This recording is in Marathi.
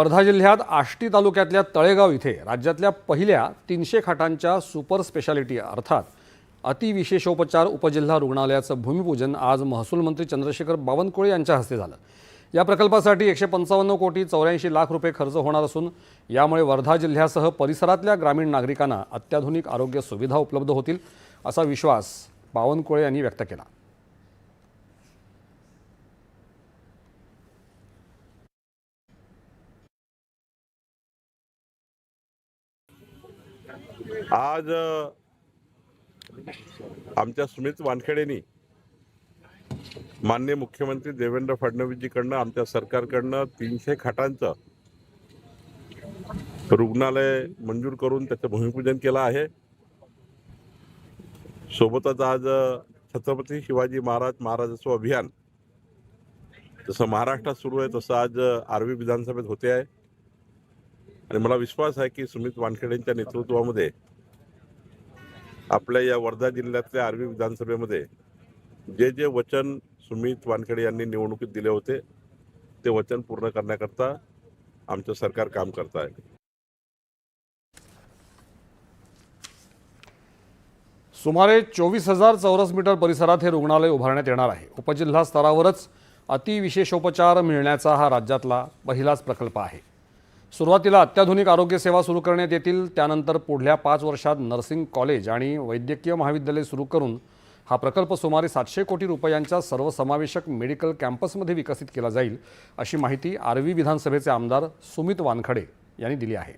वर्धा जिल्ह्यात आष्टी तालुक्यातल्या तळेगाव इथे राज्यातल्या पहिल्या 300 खाटांच्या सुपर स्पेशालिटी अर्थात अतिविशेषोपचार उपजिल्हा रुग्णालयाचं भूमिपूजन आज महसूल मंत्री चंद्रशेखर बावनकुळे यांच्या हस्ते झालं। या प्रकल्पासाठी 155 कोटी 84 लाख रुपये खर्च होणार असून यामुळे वर्धा जिल्ह्यासह परिसरातल्या ग्रामीण नागरिकांना अत्याधुनिक आरोग्य सुविधा उपलब्ध होतील असा विश्वास बावनकुळे यांनी व्यक्त केला। आज आमच्या सुमित वानखेडेंनी माननीय मुख्यमंत्री देवेंद्र फडणवीसजीकडनं आमच्या सरकारकडनं 300 खाटांचं रुग्णालय मंजूर करून त्याचं भूमिपूजन केलं आहे। सोबतच आज छत्रपती शिवाजी महाराजोत्सव अभियान जसं महाराष्ट्रात सुरू आहे तसं आज आर्वी विधानसभेत होते आहे आणि मला विश्वास आहे की सुमित वानखेडेंच्या नेतृत्वामध्ये आपल्या या वर्धा जिल्ह्यातल्या आर्वी विधानसभेमध्ये जे जे वचन सुमित वानखेडे यांनी निवडणुकीत दिले होते ते वचन पूर्ण करण्याकरता आमचं सरकार काम करत आहे। सुमारे 24,000 चौरस मीटर परिसरात हे रुग्णालय उभारण्यात येणार आहे। उपजिल्हा स्तरावरच अतिविशेषोपचार मिळण्याचा हा राज्यातला पहिलाच प्रकल्प आहे। सुरुवातीला अत्याधुनिक आरोग्य सेवा सुरू करण्यात येतील, त्यानंतर पुढल्या 5 वर्षात नर्सिंग कॉलेज आणि वैद्यकीय महाविद्यालय सुरू करून हा प्रकल्प सुमारे 700 कोटी रुपयांच्या सर्वसमावेशक मेडिकल कॅम्पसमध्ये विकसित केला जाईल अशी माहिती आर्वी विधानसभेचे आमदार सुमित वानखडे यांनी दिली आहे।